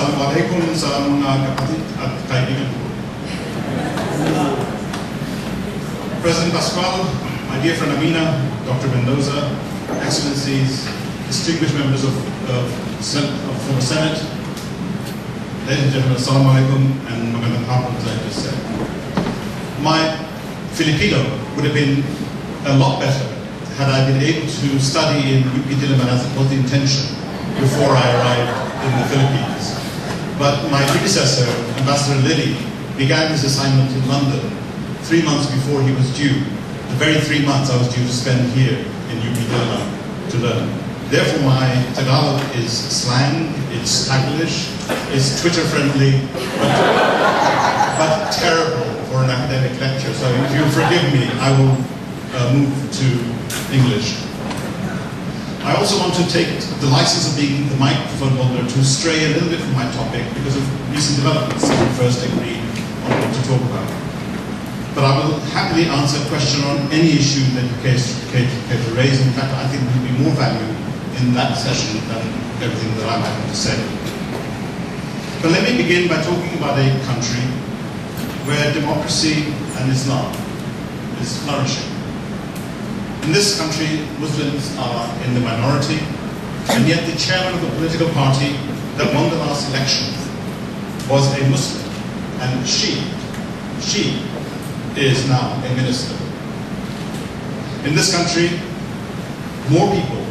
Assalamualaikum sa mga kapatid at kaibigan ko. President Pascual, my dear friend Amina, Dr. Mendoza, Excellencies, distinguished members of the Senate, ladies and gentlemen, Assalamualaikum and magandang hapon, as I just said. My Filipino would have been a lot better had I been able to study in UP Diliman as it was the intention before I arrived in the Philippines. But my predecessor, Ambassador Lilly, began his assignment in London 3 months before he was due, the very 3 months I was due to spend here in UP Diliman to learn. Therefore my Tagalog is slang, it's Taglish, it's Twitter friendly, but terrible for an academic lecture. So if you forgive me, I will move to English. I also want to take the license of being the microphone holder to stray a little bit from my topic because of recent developments that we first agreed on what to talk about. But I will happily answer a question on any issue that you care to raise. In fact, I think there will be more value in that session than everything that I'm having to say. But let me begin by talking about a country where democracy and Islam is flourishing. In this country, Muslims are in the minority, and yet the chairman of the political party that won the last election was a Muslim, and she is now a minister. In this country, more people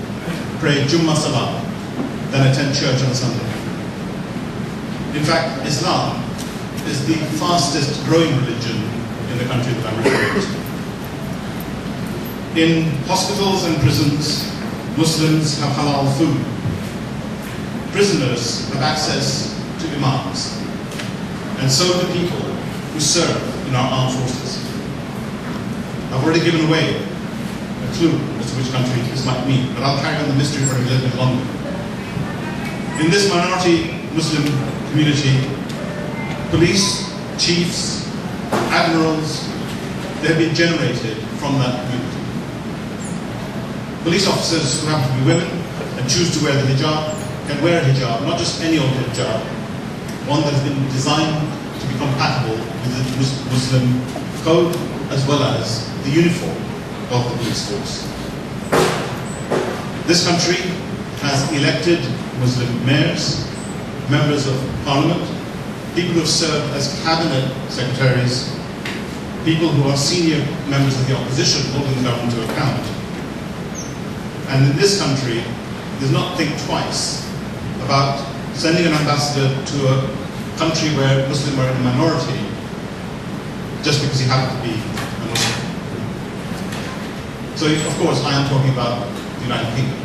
pray Jummah Salah than attend church on Sunday. In fact, Islam is the fastest growing religion in the country that I'm referring to. In hospitals and prisons, Muslims have halal food. Prisoners have access to imams, and so do people who serve in our armed forces. I've already given away a clue as to which country this might mean, but I'll carry on the mystery for a little bit longer. In this minority Muslim community, police, chiefs, admirals, they have been generated from that community. Police officers who happen to be women and choose to wear the hijab can wear a hijab, not just any old hijab, one that has been designed to be compatible with the Muslim code as well as the uniform of the police force. This country has elected Muslim mayors, members of parliament, people who have served as cabinet secretaries, people who are senior members of the opposition holding the government to account. And in this country, does not think twice about sending an ambassador to a country where Muslims are in a minority just because he happens to be a Muslim. So, of course, I am talking about the United Kingdom.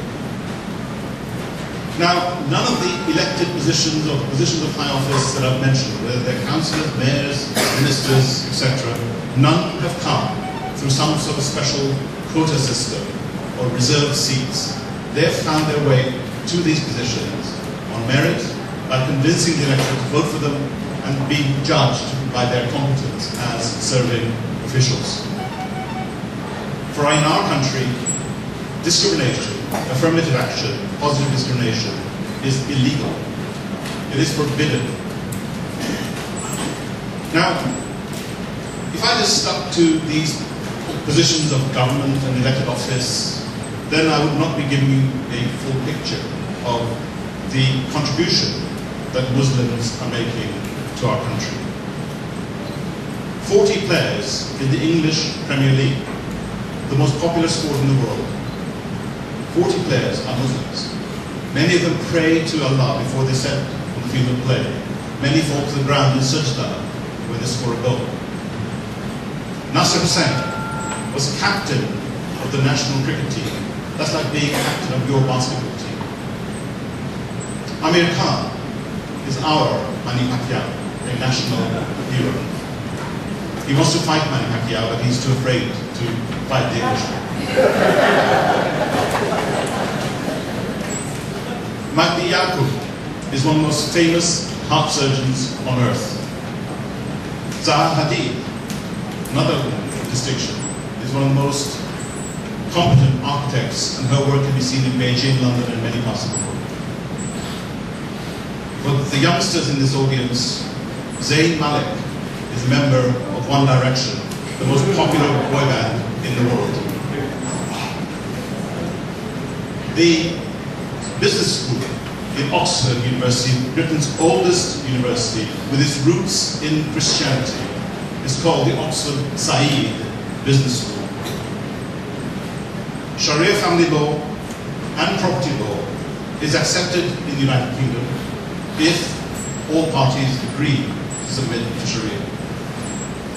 Now, none of the elected positions or positions of high office that I've mentioned, whether they're councillors, mayors, ministers, etc., none have come through some sort of special quota system or reserved seats. They have found their way to these positions on merit by convincing the electorate to vote for them and being judged by their competence as serving officials. For in our country, discrimination, affirmative action, positive discrimination is illegal. It is forbidden. Now, if I just stuck to these positions of government and elected office, then I would not be giving you a full picture of the contribution that Muslims are making to our country. 40 players in the English Premier League, the most popular sport in the world. 40 players are Muslims. Many of them pray to Allah before they step on the field of play. Many fall to the ground in sajda when they score a goal. Nasser Hussain was captain of the national cricket team. That's like being captain of your basketball team. Amir Khan is our Manny Pacquiao, a national hero. He wants to fight Manny Pacquiao, but he's too afraid to fight the Englishman. Mahdi Yaqub is one of the most famous heart surgeons on earth. Zaha Hadid, another distinction, is one of the most competent architects, and her work can be seen in Beijing, London, and many parts of the world. If For the youngsters in this audience, Zayn Malik is a member of One Direction, the most popular boy band in the world. The business school in Oxford University, Britain's oldest university, with its roots in Christianity, is called the Oxford Said Business School. Sharia family law and property law is accepted in the United Kingdom if all parties agree to submit to Sharia.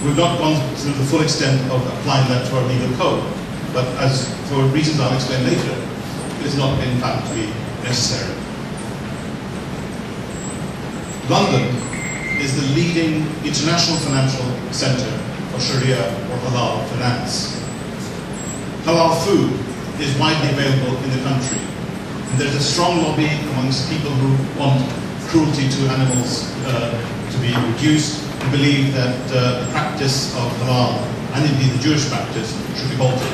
We've not gone through the full extent of applying that to our legal code, but as for reasons I'll explain later, it has not been found to be necessary. London is the leading international financial centre for Sharia or halal finance. Halal food is widely available in the country, and there's a strong lobby amongst people who want cruelty to animals to be reduced and believe that the practice of halal, and indeed the Jewish practice, should be halted.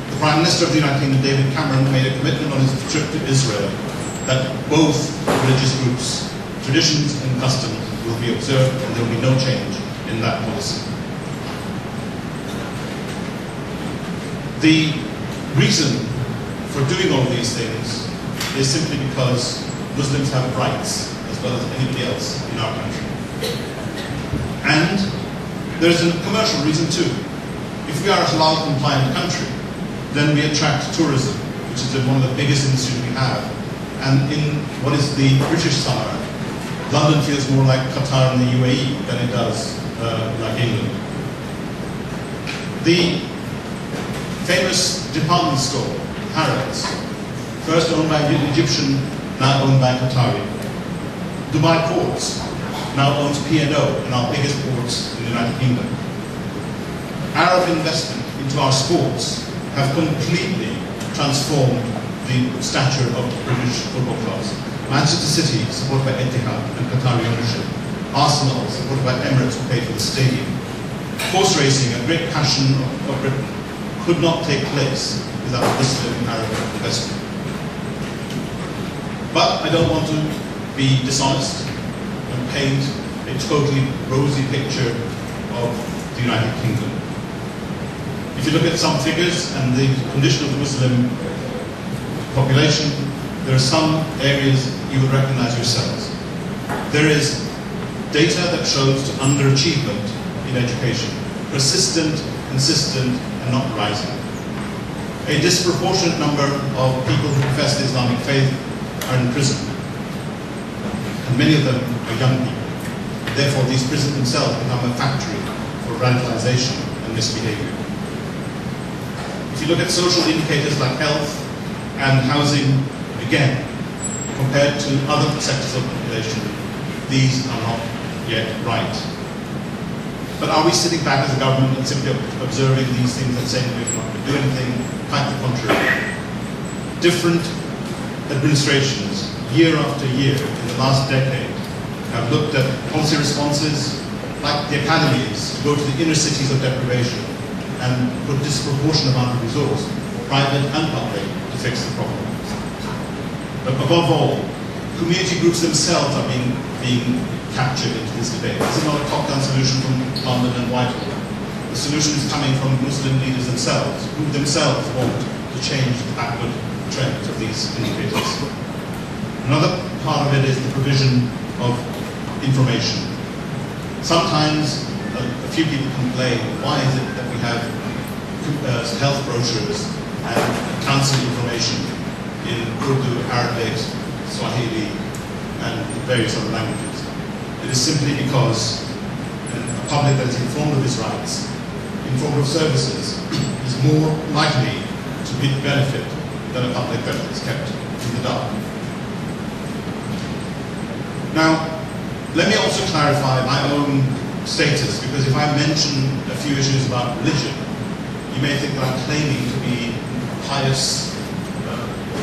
The Prime Minister of the United Kingdom, David Cameron, made a commitment on his trip to Israel that both religious groups, traditions and customs will be observed, and there will be no change in that policy. The reason for doing all these things is simply because Muslims have rights as well as anybody else in our country. And there's a commercial reason too. If we are a halal compliant country, then we attract tourism, which is one of the biggest industries we have. And in what is the British summer, London feels more like Qatar and the UAE than it does like England. The famous department store, Harrods, first owned by an Egyptian, now owned by Qatari. Dubai Ports now owns P&O, and our biggest ports in the United Kingdom. Arab investment into our sports have completely transformed the stature of British football clubs. Manchester City, supported by Etihad and Qatari ownership. Arsenal, supported by Emirates, who paid for the stadium. Horse racing, a great passion of Britain, could not take place without Muslim Arab investment. But I don't want to be dishonest and paint a totally rosy picture of the United Kingdom. If you look at some figures and the condition of the Muslim population, there are some areas you will recognize yourselves. There is data that shows underachievement in education, persistent, consistent, and not rising. A disproportionate number of people who profess the Islamic faith are in prison, and many of them are young people. Therefore, these prisons themselves become a factory for radicalization and misbehavior. If you look at social indicators like health and housing, again, compared to other sectors of the population, these are not yet right. But are we sitting back as a government and simply observing these things and saying we're not going to do anything? Quite the contrary. Different administrations, year after year, in the last decade, have looked at policy responses like the academies to go to the inner cities of deprivation and put disproportionate amount of resource, private and public, to fix the problem. But above all, community groups themselves are being captured into this debate. This is not a top-down solution from London and Whitehall. The solution is coming from Muslim leaders themselves, who themselves want to change the backward trend of these indicators. Another part of it is the provision of information. Sometimes a few people complain, why is it that we have health brochures and council information in Urdu, Arabic, Swahili, and various other languages? It is simply because a public that is informed of its rights, informed of services, is more likely to benefit than a public that is kept in the dark. Now, let me also clarify my own status, because if I mention a few issues about religion, you may think that I'm claiming to be a pious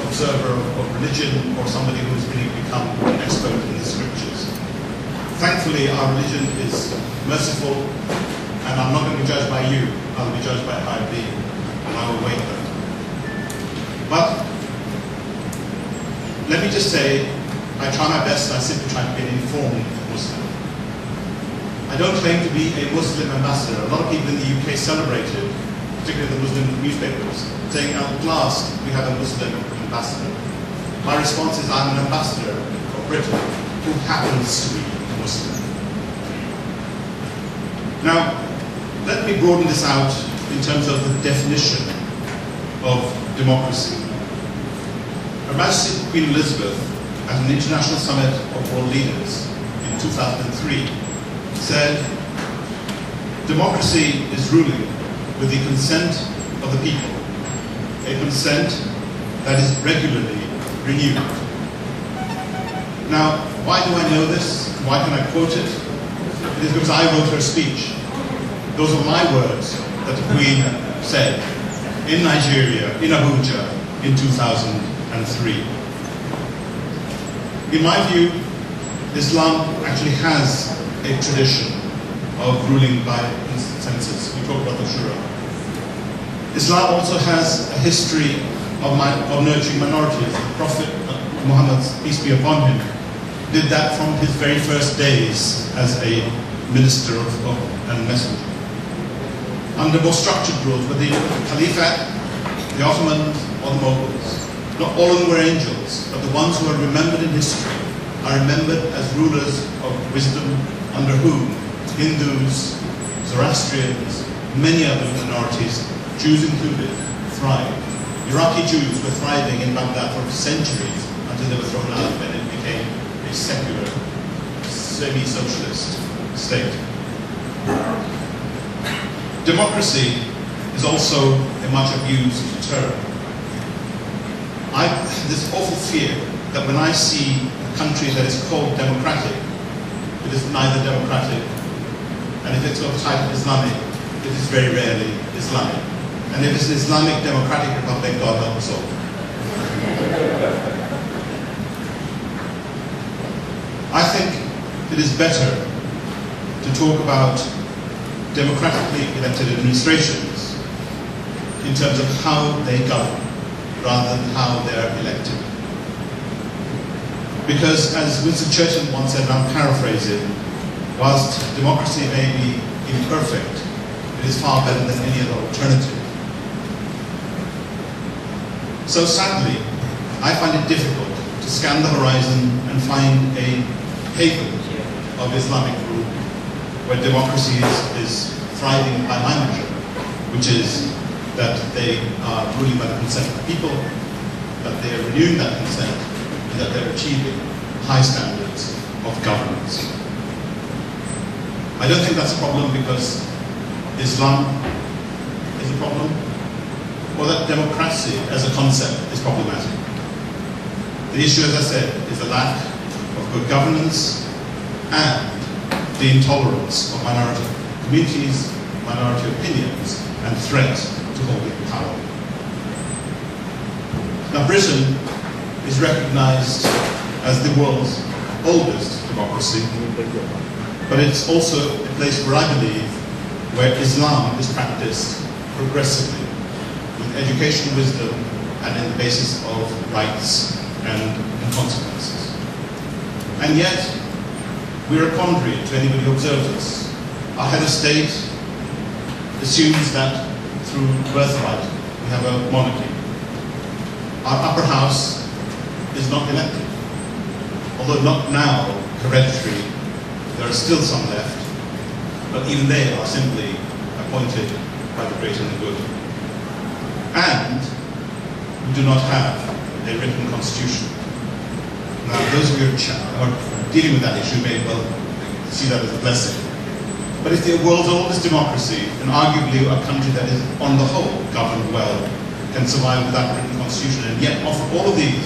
observer of religion or somebody who has really become an expert in the scriptures. Thankfully, our religion is merciful, and I'm not going to be judged by you, I will be judged by IB, and I will wait that. But let me just say I try my best, I simply try to be an informed Muslim. I don't claim to be a Muslim ambassador. A lot of people in the UK celebrated, particularly the Muslim newspapers, saying, at last we have a Muslim ambassador. My response is, I'm an ambassador of Britain who happens to be Muslim. Now, let me broaden this out in terms of the definition of democracy. Her Majesty Queen Elizabeth, at an international summit of world leaders in 2003, said, democracy is ruling with the consent of the people, a consent that is regularly renewed. Now, why do I know this? Why can I quote it? It is because I wrote her speech. Those are my words that the Queen said in Nigeria, in Abuja, in 2003. In my view, Islam actually has a tradition of ruling by consensus. We talk about the Shura. Islam also has a history of nurturing minorities. The Prophet Muhammad, peace be upon him, did that from his very first days as a minister and messenger. Under more structured rules, whether the Caliphate, the Ottomans, or the Mughals, not all of them were angels, but the ones who are remembered in history are remembered as rulers of wisdom, under whom Hindus, Zoroastrians, many other minorities, Jews included, thrived. Iraqi Jews were thriving in Baghdad for centuries until they were thrown out and it became a secular, semi-socialist state. Democracy is also a much abused term. I have this awful fear that when I see a country that is called democratic, it is neither democratic, and if it's got the title Islamic, it is very rarely Islamic. And if it's an Islamic democratic republic, God help us all. I think it is better to talk about democratically elected administrations in terms of how they govern rather than how they are elected. Because as Winston Churchill once said, and I'm paraphrasing, whilst democracy may be imperfect, it is far better than any other alternative. So sadly, I find it difficult to scan the horizon and find a haven of Islamic rule where democracy is thriving by my measure, which is that they are ruling by the consent of the people, that they are renewing that consent, and that they're achieving high standards of governance. I don't think that's a problem because Islam is a problem, or that democracy as a concept is problematic. The issue, as I said, is the lack of good governance and the intolerance of minority communities, minority opinions, and threat to holding power. Now, Britain is recognized as the world's oldest democracy, but it's also a place where I believe where Islam is practiced progressively, with educational wisdom and in the basis of rights and consequences. And yet, we're a quandary to anybody who observes us. Our head of state assumes that through birthright we have a monarchy. Our upper house is not elected. Although not now hereditary, there are still some left, but even they are simply appointed by the great and the good. And we do not have a written constitution. Now, those of you who are dealing with that issue may well see that as a blessing. But if the world's oldest democracy, and arguably a country that is on the whole governed well, can survive without a written constitution and yet offer all of these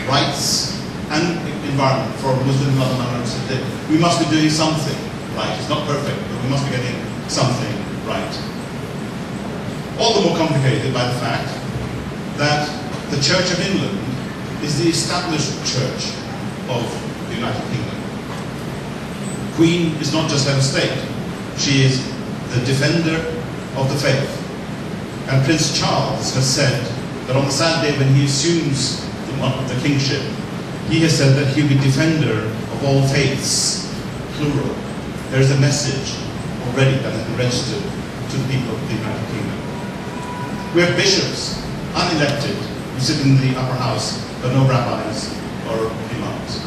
rights and environment for Muslim and other minorities, we must be doing something right. It's not perfect, but we must be getting something right. All the more complicated by the fact that the Church of England is the established church of the United Kingdom. The Queen is not just head of state, she is the defender of the faith. And Prince Charles has said that on the sad day when he assumes the kingship, he has said that he'll be defender of all faiths, plural. There's a message already that has been registered to the people of the United Kingdom. We have bishops, unelected, who sit in the upper house, but no rabbis or imams.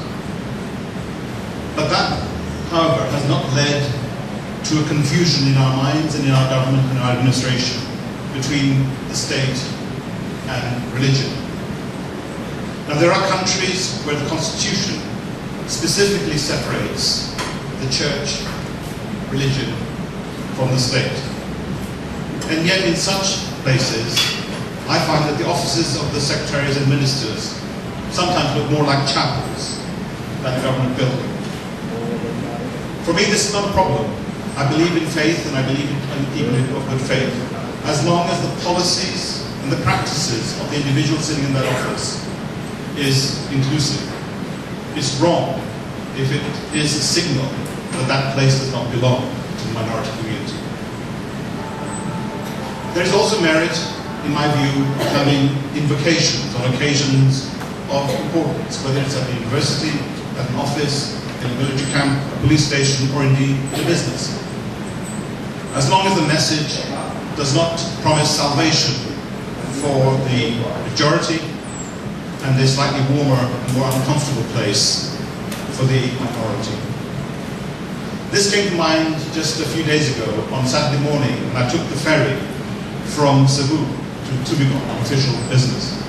But that, however, has not led to a confusion in our minds and in our government and our administration between the state and religion. Now, there are countries where the constitution specifically separates the church, religion, from the state. And yet in such places, I find that the offices of the secretaries and ministers sometimes look more like chapels than a government building. For me, this is not a problem. I believe in faith and I believe in people of good faith, as long as the policies and the practices of the individual sitting in that office is inclusive. It's wrong if it is a signal that that place does not belong to the minority community. There is also merit, in my view, of having invocations on occasions of importance, whether it's at a university, at an office, in a military camp, a police station, or indeed in a business. As long as the message does not promise salvation for the majority and a slightly warmer and more uncomfortable place for the minority. This came to mind just a few days ago on Saturday morning when I took the ferry from Cebu to Tubigon on official business.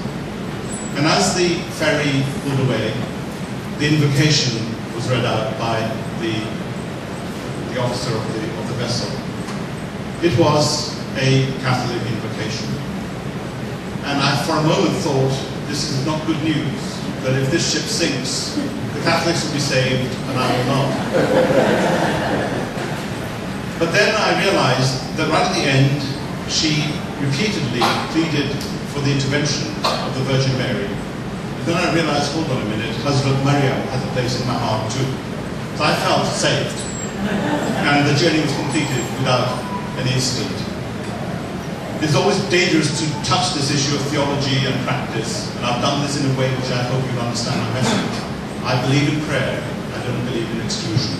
And as the ferry pulled away, the invocation was read out by the officer of the vessel. It was a Catholic invocation. And I for a moment thought, this is not good news, that if this ship sinks, the Catholics will be saved and I will not. But then I realized that right at the end, she repeatedly pleaded for the intervention of the Virgin Mary. And then I realized, hold on a minute, Hazrat Maryam has a place in my heart too. So I felt saved. And the journey was completed without any incident. It's always dangerous to touch this issue of theology and practice, and I've done this in a way which I hope you'll understand my message. I believe in prayer, I don't believe in exclusion.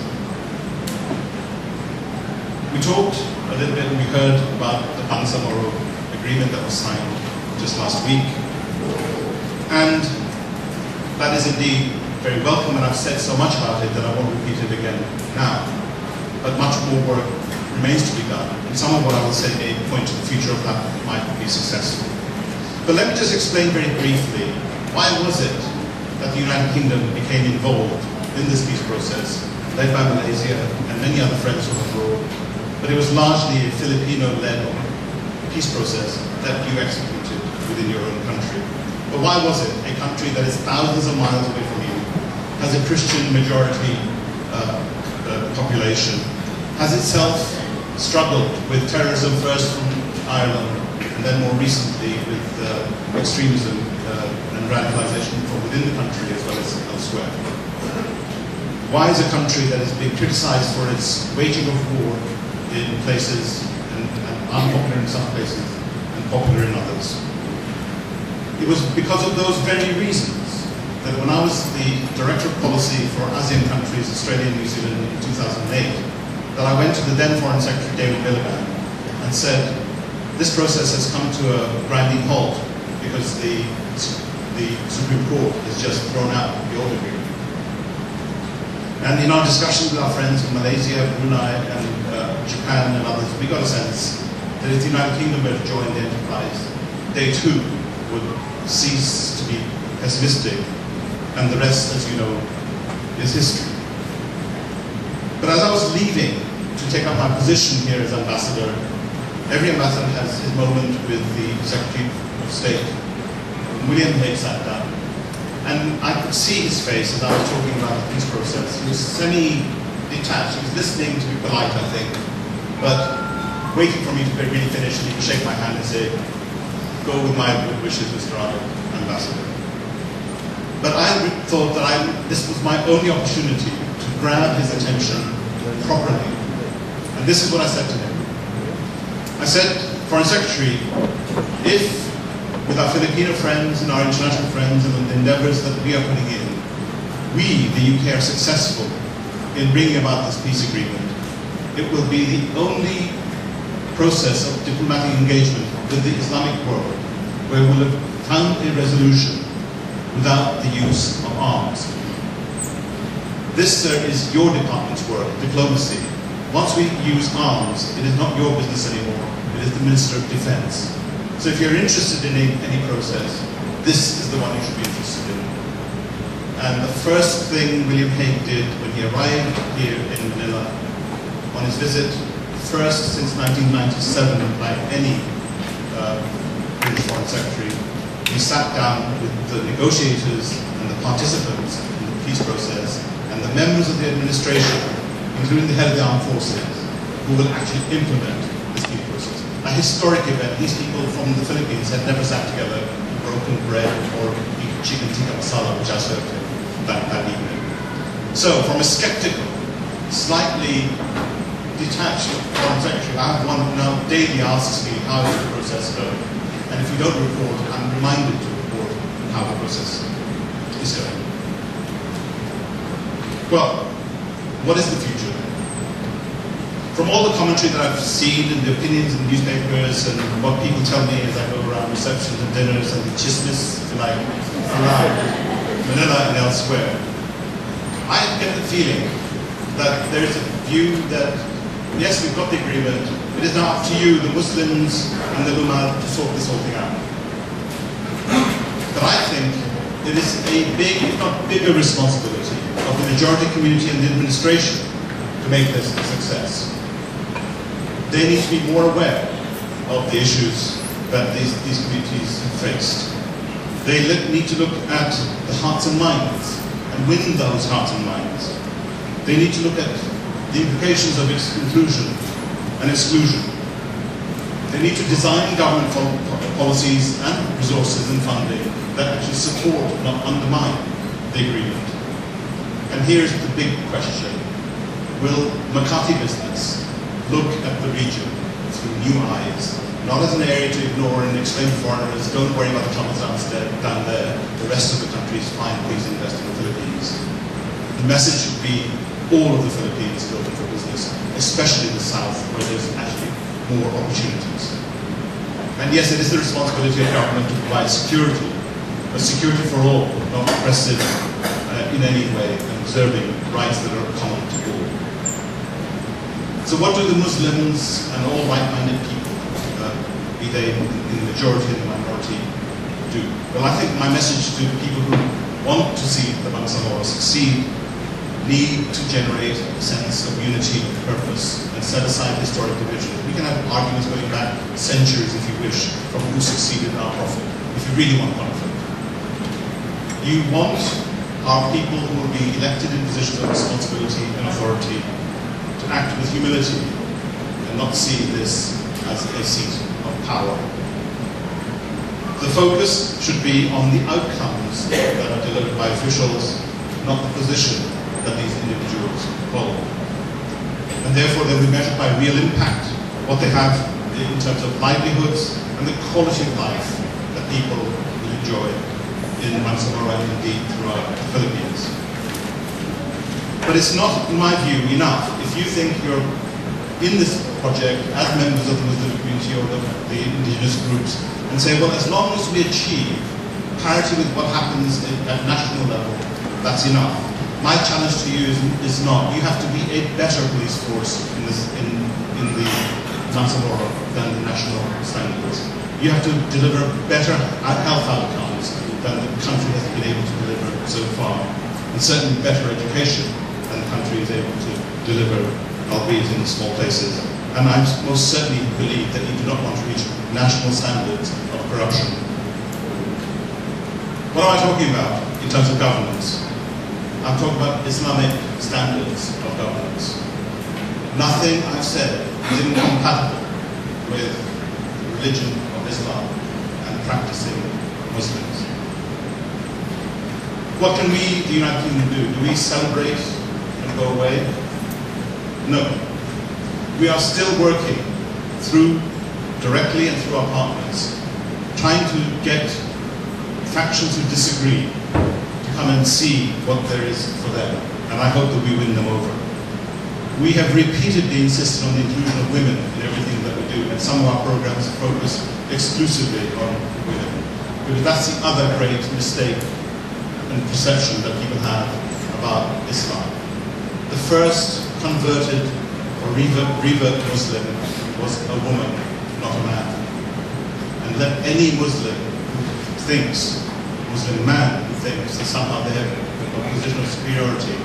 We talked a little bit and we heard about the Bangsamoro agreement that was signed just last week. And that is indeed very welcome, and I've said so much about it that I won't repeat it again now. But much more work remains to be done, and some of what I will say may point to the future of that might be successful. But let me just explain very briefly, why was it that the United Kingdom became involved in this peace process, led by Malaysia and many other friends from abroad, but it was largely a Filipino-led peace process that you executed within your own country. But why was it a country that is thousands of miles away from you, has a Christian majority population, has itself struggled with terrorism first from Ireland and then more recently with extremism and radicalization from within the country as well as elsewhere? Why is a country that is being criticized for its waging of war in places and unpopular in some places and popular in others? It was because of those very reasons that when I was the Director of Policy for ASEAN countries, Australia and New Zealand in 2008, that I went to the then Foreign Secretary David Miliband and said, this process has come to a grinding halt because the Supreme Court has just thrown out the old agreement. And in our discussions with our friends in Malaysia, Brunei and Japan and others, we got a sense that if the United Kingdom were to join the enterprise, they too would cease to be pessimistic, and the rest, as you know, is history. But as I was leaving to take up my position here as ambassador, every ambassador has his moment with the Secretary of State. William Hague sat down, and I could see his face as I was talking about the peace process. He was semi-detached. He was listening to be polite, I think, but waiting for me to really finish, and he would shake my hand and say, go with my good wishes, Mr. Ambassador. But I thought that this was my only opportunity to grab his attention properly. And this is what I said to him. I said, Foreign Secretary, if with our Filipino friends and our international friends and the endeavors that we are putting in, we, the UK, are successful in bringing about this peace agreement, it will be the only process of diplomatic engagement with the Islamic world where we will have found a resolution without the use of arms. This, sir, is your department's work, diplomacy. Once we use arms, it is not your business anymore, it is the Minister of Defense. So if you're interested in any process, this is the one you should be interested in. And the first thing William Hague did when he arrived here in Manila on his visit, first since 1997 by any British Foreign Secretary, he sat down with the negotiators and the participants in the peace process and the members of the administration, including the head of the armed forces, who will actually implement this peace process. A historic event. These people from the Philippines had never sat together and broken bread or eaten chicken tikka masala, which I served him that evening. So, from a skeptical, slightly detached foreign secretary, I have one who now daily asks me how is the process going. And if we don't report, I'm reminded to report how the process is going. Well, what is the future? From all the commentary that I've seen and the opinions in the newspapers and what people tell me as I go around receptions and dinners and the chismis, if you like, around Manila and elsewhere, I get the feeling that there is a view that, yes, we've got the agreement, it is now up to you, the Muslims and the Ummah, to sort this whole thing out. But I think it is a big, if not bigger, responsibility of the majority community and the administration to make this a success. They need to be more aware of the issues that these communities have faced. They need to look at the hearts and minds and win those hearts and minds. They need to look at the implications of inclusion and exclusion. They need to design government policies and resources and funding that actually support, not undermine, the agreement. And here's the big question. Will McCarthy business look at the region through new eyes, not as an area to ignore and explain to foreigners, don't worry about the troubles down there, the rest of the country is fine, please invest in the Philippines. The message should be all of the Philippines is open for business, especially the south, where there's actually more opportunities. And yes, it is the responsibility of government to provide security, but security for all, not oppressive in any way, and preserving rights that are common to all. So what do the Muslims and all like-minded people, be they in the majority and the minority, do? Well, I think my message to people who want to see the Bangsamoro succeed need to generate a sense of unity and purpose and set aside historic division. We can have arguments going back centuries, if you wish, from who succeeded in our prophet, if you really want conflict. You want our people who will be elected in positions of responsibility and authority to act with humility and not see this as a seat of power. The focus should be on the outcomes that are delivered by officials, not the position that these individuals hold. And therefore they'll be measured by real impact, what they have in terms of livelihoods and the quality of life that people will enjoy in Bangsamoro and indeed throughout the Philippines. But it's not, in my view, enough if you think you're in this project as members of the Muslim community or the indigenous groups and say, well, as long as we achieve parity with what happens at national level, that's enough. My challenge to you is not. You have to be a better police force in the Bangsamoro than the national standards. You have to deliver better health outcomes than the country has been able to deliver so far, and certainly better education than the country is able to deliver, albeit in small places. And I most certainly believe that you do not want to reach national standards of corruption. What am I talking about in terms of governance? I'm talking about Islamic standards of governance. Nothing I've said is incompatible with the religion of Islam and practicing Muslims. What can we, the United Kingdom, do? Do we celebrate and go away? No. We are still working directly and through our partners, trying to get factions who disagree to come and see what there is for them, and I hope that we win them over. We have repeatedly insisted on the inclusion of women in everything that we do, and some of our programs focus exclusively on women. Because that's the other great mistake and perception that people have about Islam. The first converted or revert Muslim was a woman, not a man. And let any Muslim who thinks, Muslim man who thinks that somehow they have a position of superiority,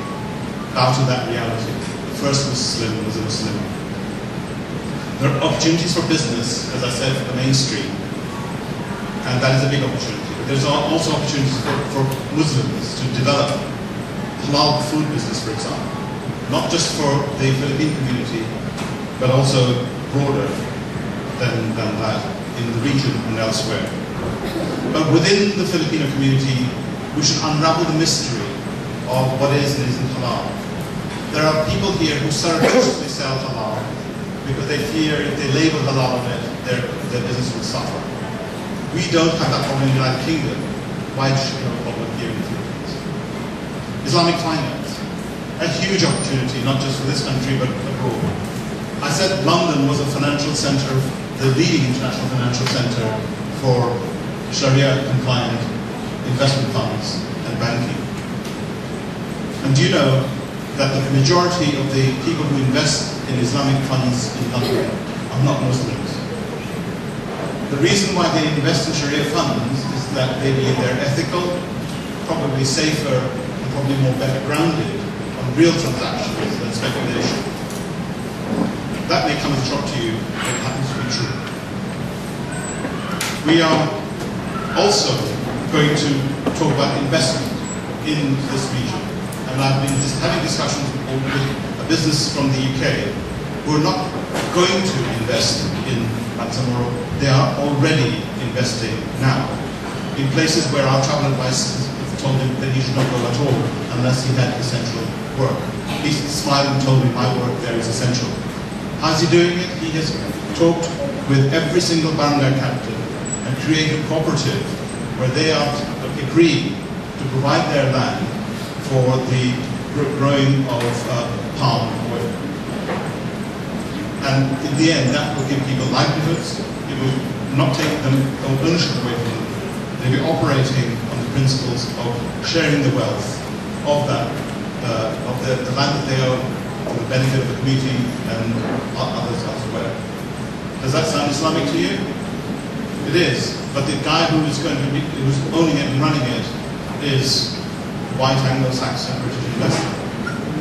bow to that reality. The first Muslim was a Muslim. There are opportunities for business, as I said, for the mainstream, and that is a big opportunity. But there's also opportunities for Muslims to develop halal food business, for example, not just for the Philippine community, but also broader than that in the region and elsewhere. But within the Filipino community, we should unravel the mystery of what is and isn't halal. There are people here who surreptitiously sell halal because they fear if they label halal on it, their business will suffer. We don't have that problem in the United Kingdom. Why should we have a problem here in the Philippines? Islamic finance, a huge opportunity, not just for this country, but abroad. I said London was a financial center, the leading international financial center for Sharia-compliant investment funds and banking. And do you know that the majority of the people who invest in Islamic funds in London are not Muslims? The reason why they invest in Sharia funds is that they're ethical, probably safer, and probably more better grounded on real transactions than speculation. That may come as a shock to you, but it happens to be true. We are also going to talk about investment in this region. And I've been having discussions with a business from the UK who are not going to invest in Bangsamoro. They are already investing now in places where our travel advisors told him that he should not go at all unless he had essential work. He smiled and told me my work there is essential. How's he doing it? He has talked with every single barangay captain and created a cooperative where they are agreed to provide their land for the growing of palm oil. And in the end, that will give people livelihoods. It will not take them ownership away from them. They'll be operating on the principles of sharing the wealth of that, of the land that they own, for the benefit of the community and others elsewhere. Does that sound Islamic to you? It is. But the guy who's owning it and running it is white Anglo-Saxon British investor.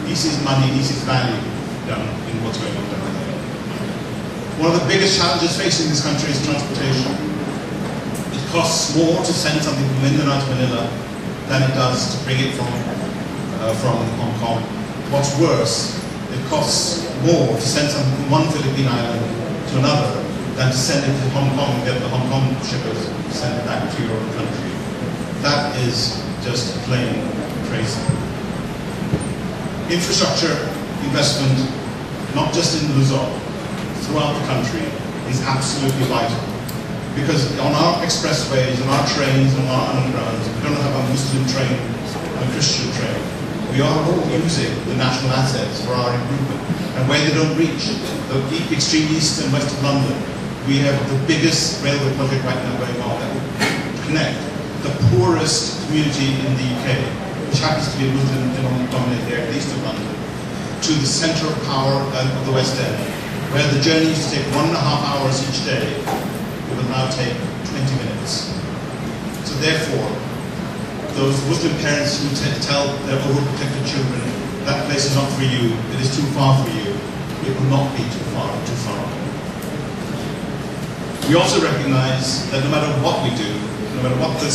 He sees money, he sees value down in what's going on down there. One of the biggest challenges facing this country is transportation. It costs more to send something from Mindanao to Manila than it does to bring it from Hong Kong. What's worse, it costs more to send something from one Philippine island to another than to send it to Hong Kong and get the Hong Kong shippers to send it back to your own country. That is just plain crazy. Infrastructure investment, not just in Luzon, throughout the country, is absolutely vital. Because on our expressways, on our trains, on our undergrounds, we don't have a Muslim train and a Christian train. We are all using the national assets for our improvement. And where they don't reach, the extreme east and west of London, we have the biggest railway project right now going on that will connect the poorest community in the UK, which happens to be a Muslim-dominated area east of London, to the centre of power of the West End, where the journey used to take 1.5 hours each day, it will now take 20 minutes. So therefore, those Muslim parents who tell their overprotected children, that place is not for you, it is too far for you, it will not be too far. We also recognize that no matter what we do, no matter what the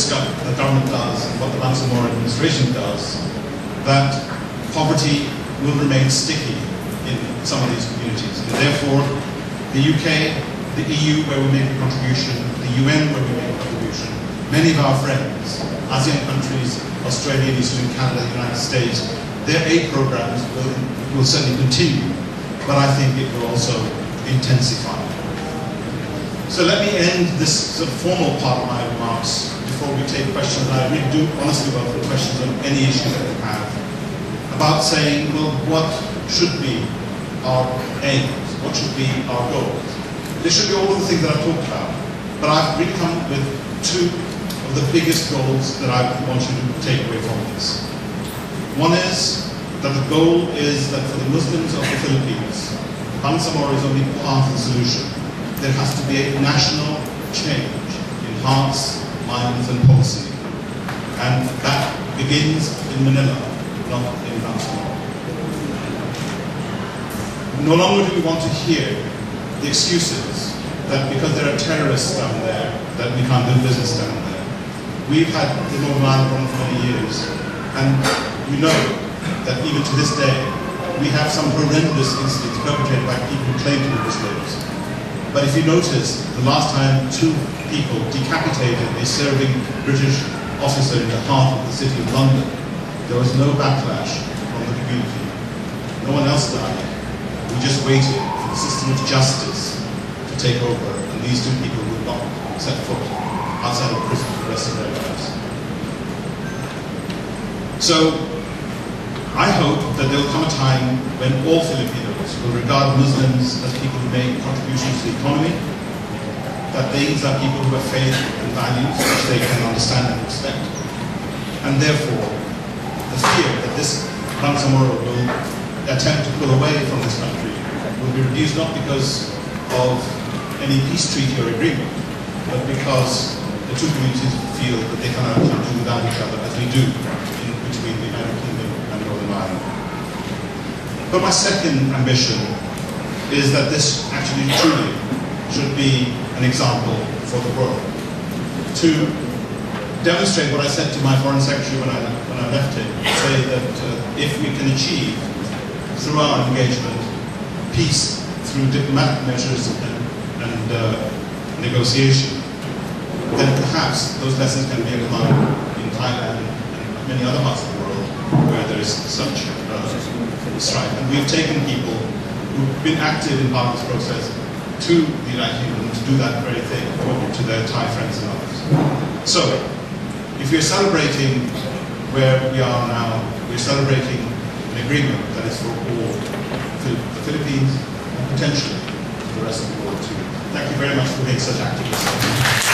government does and what the Bangsamoro administration does, that poverty will remain sticky in some of these communities. And therefore, the UK, the EU, where we make a contribution, the UN, where we make a contribution, many of our friends, ASEAN countries, Australia, New Zealand, Canada, the United States, their aid programs will certainly continue, but I think it will also intensify. So let me end this sort of formal part of my remarks before we take questions, and I really do honestly welcome questions on any issue that you have, about saying, well, what should be our aims? What should be our goals? There should be all of the things that I've talked about, but I've really come with two of the biggest goals that I want you to take away from this. One is that the goal is that for the Muslims of the Philippines, Bangsamoro is only part of the solution. There has to be a national change in hearts, minds, and policy. And that begins in Manila, not in Bangsamoro. No longer do we want to hear the excuses that because there are terrorists down there, that we can't do business down there. We've had the Northern Ireland problem for many years, and we know that even to this day, we have some horrendous incidents perpetrated by people who claim to be Muslims. But if you notice, the last time 2 people decapitated a serving British officer in the heart of the city of London, there was no backlash from the community. No one else died. We just waited for the system of justice to take over, and these 2 people would not set foot outside of prison for the rest of their lives. So, I hope that there will come a time when all Filipinos will regard Muslims as people who make contributions to the economy, that these are people who have faith and values which they can understand and respect, and therefore the fear that this Bangsamoro will attempt to pull away from this country will be reduced not because of any peace treaty or agreement, but because the 2 communities feel that they cannot do without each other as we do in between the United Kingdom and Northern Ireland. But my second ambition is that this actually truly should be an example for the world. To demonstrate what I said to my Foreign Secretary when I left him, say that if we can achieve through our engagement peace through diplomatic measures and negotiation, then perhaps those lessons can be applied in Thailand and many other parts of the world where there is such strife. And we've taken people who've been active in part of this process to the United Kingdom to do that very thing, talking to their Thai friends and others. So, if we're celebrating where we are now, we're celebrating an agreement that is for all, the Philippines and potentially the rest of the world too. Thank you very much for being such activists.